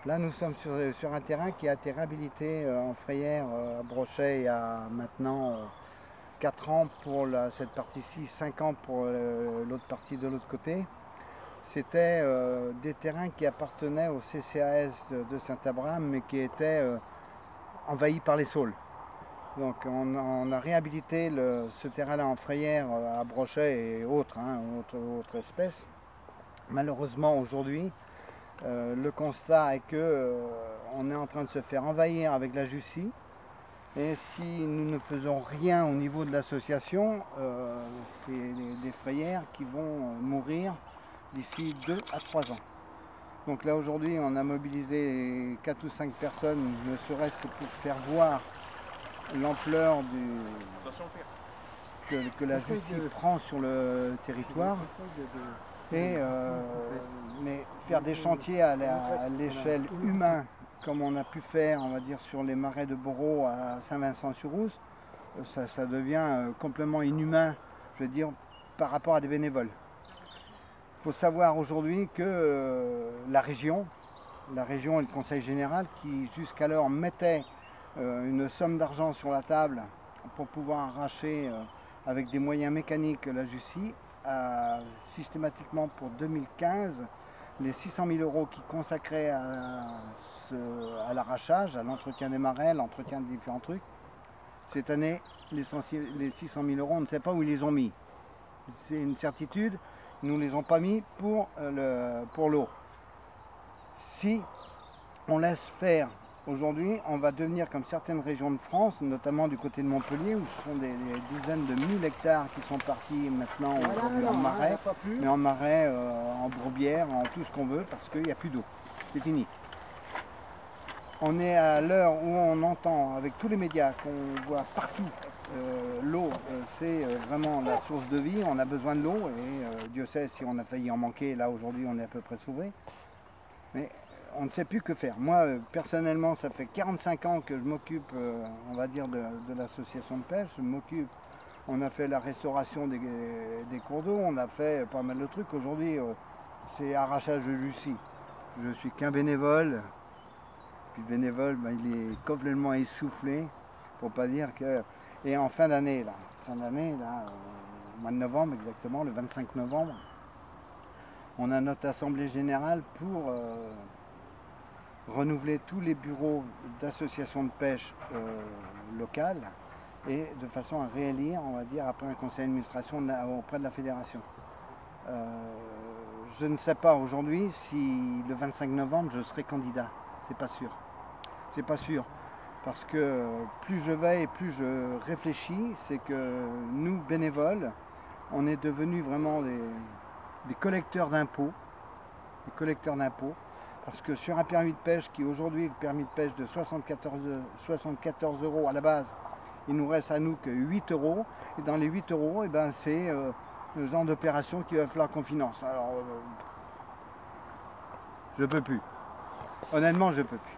Là, nous sommes sur un terrain qui a été réhabilité en frayère à Brochet il y a maintenant 4 ans pour cette partie-ci, 5 ans pour l'autre partie de l'autre côté. C'était des terrains qui appartenaient au CCAS de Saint-Abraham, mais qui étaient envahis par les saules. Donc on a réhabilité ce terrain-là en frayère à Brochet et autres, autres espèces. Malheureusement aujourd'hui, le constat est que on est en train de se faire envahir avec la Jussie. Et si nous ne faisons rien au niveau de l'association, c'est des frayères qui vont mourir d'ici 2 à 3 ans. Donc là aujourd'hui on a mobilisé 4 ou 5 personnes, ne serait-ce que pour faire voir l'ampleur que la Jussie prend sur le territoire. Mais faire des chantiers à l'échelle humaine, comme on a pu faire, on va dire, sur les marais de Bourreau à Saint-Vincent-sur-Ouse, ça devient complètement inhumain, je veux dire, par rapport à des bénévoles. Il faut savoir aujourd'hui que la région et le Conseil général, qui jusqu'alors mettaient une somme d'argent sur la table pour pouvoir arracher avec des moyens mécaniques la Jussie, systématiquement pour 2015, les 600 000 € qui consacraient à l'arrachage, à l'entretien des marais, l'entretien de différents trucs. Cette année, les 600 000 €, on ne sait pas où ils les ont mis. C'est une certitude, ils ne les ont pas mis pour l'eau. Si on laisse faire aujourd'hui, on va devenir comme certaines régions de France, notamment du côté de Montpellier, où ce sont des dizaines de 1000 hectares qui sont partis maintenant en marais, mais en marais, en bruyère, en tout ce qu'on veut, parce qu'il n'y a plus d'eau. C'est fini. On est à l'heure où on entend avec tous les médias qu'on voit partout, l'eau c'est vraiment la source de vie, on a besoin de l'eau, et Dieu sait si on a failli en manquer, là aujourd'hui on est à peu près sauvé. Mais on ne sait plus que faire. Moi, personnellement, ça fait 45 ans que je m'occupe, on va dire, de l'association de pêche. Je m'occupe, on a fait la restauration des cours d'eau, on a fait pas mal de trucs. Aujourd'hui, c'est arrachage de Jussie. Je suis qu'un bénévole. Puis le bénévole, ben, il est complètement essoufflé, pour pas dire que... Et en fin d'année, au mois de novembre exactement, le 25 novembre, on a notre assemblée générale pour renouveler tous les bureaux d'associations de pêche locales et de façon à réélire, on va dire, après un conseil d'administration auprès de la fédération. Je ne sais pas aujourd'hui si le 25 novembre je serai candidat, c'est pas sûr. C'est pas sûr, parce que plus je vais et plus je réfléchis, c'est que nous, bénévoles, on est devenus vraiment des collecteurs d'impôts, parce que sur un permis de pêche qui aujourd'hui, le permis de pêche de 74 € à la base, il nous reste à nous que 8 €, et dans les 8 €, eh ben, c'est le genre d'opération qu'il va falloir qu'on finance. Alors, je peux plus. Honnêtement, je peux plus.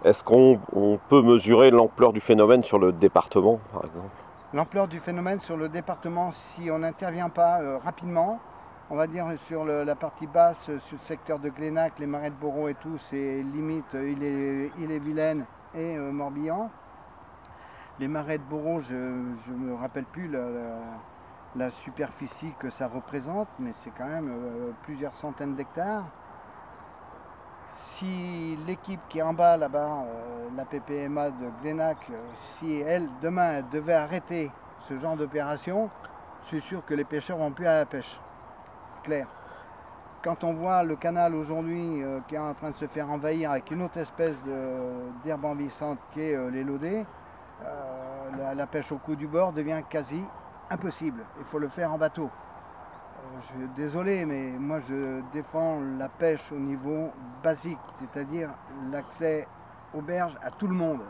Est-ce qu'on peut mesurer l'ampleur du phénomène sur le département, par exemple? L'ampleur du phénomène sur le département, si on n'intervient pas rapidement, on va dire sur la partie basse, sur le secteur de Glénac, les marais de Bourreau et tout, c'est limite Ille-et-Vilaine et Morbihan. Les marais de Bourreau, je ne me rappelle plus la superficie que ça représente, mais c'est quand même plusieurs centaines d'hectares. Si l'équipe qui est en bas là-bas, la PPMA de Glénac, si elle demain devait arrêter ce genre d'opération, je suis sûr que les pêcheurs vont plus à la pêche. Clair. Quand on voit le canal aujourd'hui qui est en train de se faire envahir avec une autre espèce d'herbe envahissante qui est l'élodée, la pêche au coup du bord devient quasi impossible. Il faut le faire en bateau. Désolé, mais moi je défends la pêche au niveau basique, c'est-à-dire l'accès aux berges à tout le monde.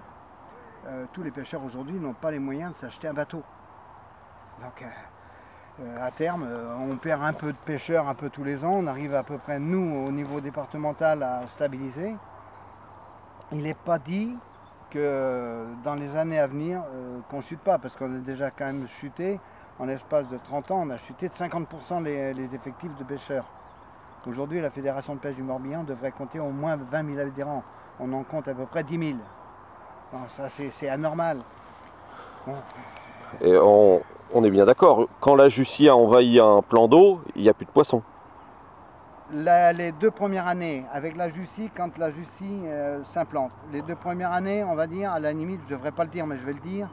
Tous les pêcheurs aujourd'hui n'ont pas les moyens de s'acheter un bateau. Donc à terme, on perd un peu de pêcheurs un peu tous les ans, on arrive à peu près, nous, au niveau départemental, à stabiliser. Il n'est pas dit que dans les années à venir, qu'on ne chute pas, parce qu'on a déjà quand même chuté. En l'espace de 30 ans, on a chuté de 50% les effectifs de pêcheurs. Aujourd'hui, la Fédération de pêche du Morbihan devrait compter au moins 20 000 adhérents. On en compte à peu près 10 000. Bon, ça, c'est anormal. Bon. Et on est bien d'accord, quand la Jussie a envahi un plan d'eau, il n'y a plus de poissons. Les 2 premières années, avec la Jussie, quand la Jussie s'implante, les 2 premières années, on va dire, à la limite, je ne devrais pas le dire, mais je vais le dire,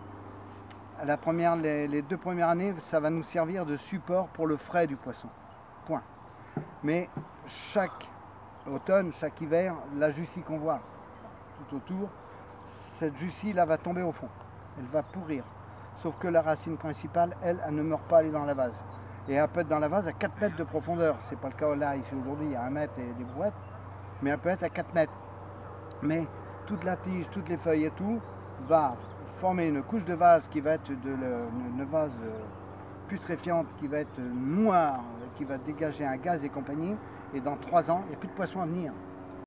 les 2 premières années, ça va nous servir de support pour le frais du poisson. Point. Mais chaque automne, chaque hiver, la Jussie qu'on voit tout autour, cette Jussie là va tomber au fond. Elle va pourrir. Sauf que la racine principale, elle ne meurt pas, elle est dans la vase. Et elle peut être dans la vase à 4 mètres de profondeur. C'est pas le cas là, ici aujourd'hui, il y a 1 mètre et des brouettes. Mais elle peut être à 4 mètres. Mais toute la tige, toutes les feuilles et tout, va former une couche de vase qui va être une vase putréfiante, qui va être noire, qui va dégager un gaz et compagnie. Et dans 3 ans, il n'y a plus de poissons à venir.